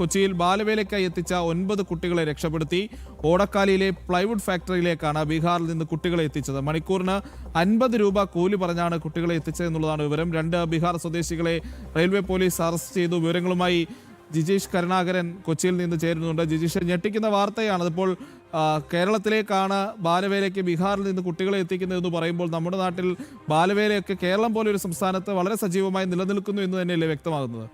കൊച്ചിയിൽ ബാലവേലയ്ക്കായി എത്തിച്ച 9 കുട്ടികളെ രക്ഷപ്പെടുത്തി. ഓടക്കാലിയിലെ പ്ലൈവുഡ് ഫാക്ടറിയിലേക്കാണ് ബീഹാറിൽ നിന്ന് കുട്ടികളെ എത്തിച്ചത്. മണിക്കൂറിന് 50 രൂപ കൂലി പറഞ്ഞാണ് കുട്ടികളെ എത്തിച്ചതെന്നുള്ളതാണ് വിവരം. 2 ബീഹാർ സ്വദേശികളെ റെയിൽവേ പോലീസ് അറസ്റ്റ് ചെയ്തു. വിവരങ്ങളുമായി ജിജീഷ് കരുണാകരൻ കൊച്ചിയിൽ നിന്ന് ചേരുന്നുണ്ട്. ജിജീഷ്, ഞെട്ടിക്കുന്ന വാർത്തയാണ്. അതിപ്പോൾ കേരളത്തിലേക്കാണ് ബാലവേലയ്ക്ക് ബീഹാറിൽ നിന്ന് കുട്ടികളെ എത്തിക്കുന്നതെന്ന് പറയുമ്പോൾ നമ്മുടെ നാട്ടിൽ ബാലവേലയൊക്കെ കേരളം പോലെ ഒരു സംസ്ഥാനത്ത് വളരെ സജീവമായി നിലനിൽക്കുന്നു എന്ന് തന്നെയല്ലേ വ്യക്തമാകുന്നത്?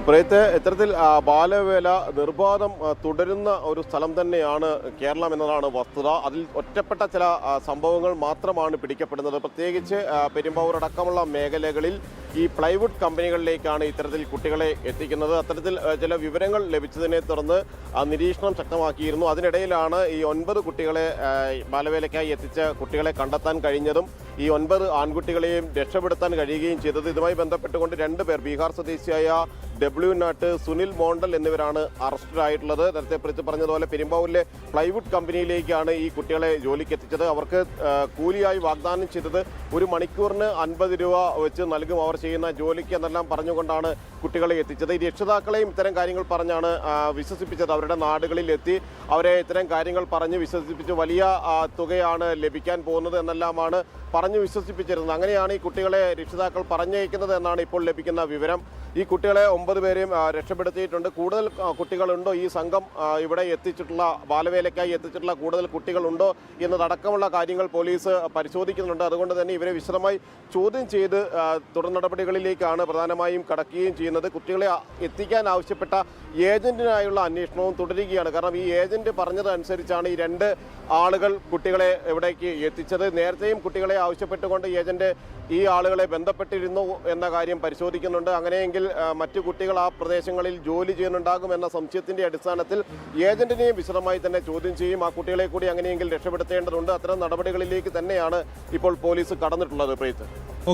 പ്രയത്തെ ഇത്തരത്തിൽ ബാലവേല നിർബാധം തുടരുന്ന ഒരു സ്ഥലം തന്നെയാണ് കേരളം എന്നതാണ് വസ്തുത. അതിൽ ഒറ്റപ്പെട്ട ചില സംഭവങ്ങൾ മാത്രമാണ് പിടിക്കപ്പെടുന്നത്. പ്രത്യേകിച്ച് പെരുമ്പാവൂർ അടക്കമുള്ള മേഖലകളിൽ ഈ പ്ലൈവുഡ് കമ്പനികളിലേക്കാണ് ഇത്തരത്തിൽ കുട്ടികളെ എത്തിക്കുന്നത്. അത്തരത്തിൽ ചില വിവരങ്ങൾ ലഭിച്ചതിനെ തുടർന്ന് നിരീക്ഷണം ശക്തമാക്കിയിരുന്നു. അതിനിടയിലാണ് ഈ 9 കുട്ടികളെ ബാലവേലയ്ക്കായി എത്തിച്ച കുട്ടികളെ കണ്ടെത്താൻ കഴിഞ്ഞതും ഈ 9 ആൺകുട്ടികളെയും രക്ഷപ്പെടുത്താൻ കഴിയുകയും ചെയ്തത്. ഇതുമായി ബന്ധപ്പെട്ടുകൊണ്ട് 2 പേർ ബീഹാർ സ്വദേശിയായ ഡബ്ല്യു നാട്ട്, സുനിൽ മോണ്ടൽ എന്നിവരാണ് അറസ്റ്റിലായിട്ടുള്ളത്. നേരത്തെ പറഞ്ഞതുപോലെ പെരുമ്പാവൂരിലെ പ്ലൈവുഡ് കമ്പനിയിലേക്കാണ് ഈ കുട്ടികളെ ജോലിക്ക് എത്തിച്ചത്. അവർക്ക് കൂലിയായി വാഗ്ദാനം ചെയ്തത് 1 മണിക്കൂറിന് 50 രൂപ വെച്ച് നൽകും അവർ ചെയ്യുന്ന ജോലിക്ക് എന്നെല്ലാം പറഞ്ഞുകൊണ്ടാണ് കുട്ടികളെ എത്തിച്ചത്. ഈ രക്ഷിതാക്കളെയും ഇത്തരം കാര്യങ്ങൾ പറഞ്ഞാണ് വിശ്വസിപ്പിച്ചത്. അവരുടെ നാടുകളിൽ എത്തി അവരെ ഇത്തരം കാര്യങ്ങൾ പറഞ്ഞ് വിശ്വസിപ്പിച്ച് വലിയ തുകയാണ് ലഭിക്കാൻ പോകുന്നത് എന്നെല്ലാമാണ് പറഞ്ഞു വിശ്വസിപ്പിച്ചിരുന്നത്. അങ്ങനെയാണ് ഈ കുട്ടികളെ രക്ഷിതാക്കൾ പറഞ്ഞയക്കുന്നത് എന്നാണ് ഇപ്പോൾ ലഭിക്കുന്ന വിവരം. ഈ കുട്ടികളെ 9 പേരെയും രക്ഷപ്പെടുത്തിയിട്ടുണ്ട്. കൂടുതൽ കുട്ടികളുണ്ടോ ഈ സംഘം ഇവിടെ എത്തിച്ചിട്ടുള്ള ബാലവേലയ്ക്കായി എത്തിച്ചിട്ടുള്ള കൂടുതൽ കുട്ടികളുണ്ടോ എന്നതടക്കമുള്ള കാര്യങ്ങൾ പോലീസ് പരിശോധിക്കുന്നുണ്ട്. അതുകൊണ്ട് തന്നെ ഇവരെ വിശദമായി ചോദ്യം ചെയ്ത് തുടർ നടപടികളിലേക്കാണ് പ്രധാനമായും കടക്കുകയും ചെയ്യുന്നത്. കുട്ടികളെ എത്തിക്കാൻ ആവശ്യപ്പെട്ട ഏജന്റിനായുള്ള അന്വേഷണവും തുടരുകയാണ്. കാരണം ഈ ഏജന്റ് പറഞ്ഞതനുസരിച്ചാണ് ഈ 2 ആളുകൾ കുട്ടികളെ ഇവിടേക്ക് എത്തിച്ചത്. നേരത്തെയും കുട്ടികളെ ആവശ്യപ്പെട്ടുകൊണ്ട് ഏജന്റ് ഈ ആളുകളെ ബന്ധപ്പെട്ടിരുന്നു എന്ന കാര്യം പരിശോധിക്കുന്നുണ്ട്. അങ്ങനെയെങ്കിൽ മറ്റു കുട്ടികൾ ആ പ്രദേശങ്ങളിൽ ജോലി ചെയ്യുന്നുണ്ടാകും എന്ന സംശയത്തിന്റെ അടിസ്ഥാനത്തിൽ ഏജന്റിനെയും വിശദമായി തന്നെ ചോദ്യം ചെയ്യും. ആ കുട്ടികളെ കൂടി അങ്ങനെയെങ്കിൽ രക്ഷപ്പെടുത്തേണ്ടതുണ്ട്. അത്തരം നടപടികളിലേക്ക് തന്നെയാണ് ഇപ്പോൾ പോലീസ് കടന്നിട്ടുള്ളത്. പ്രീത്ത്.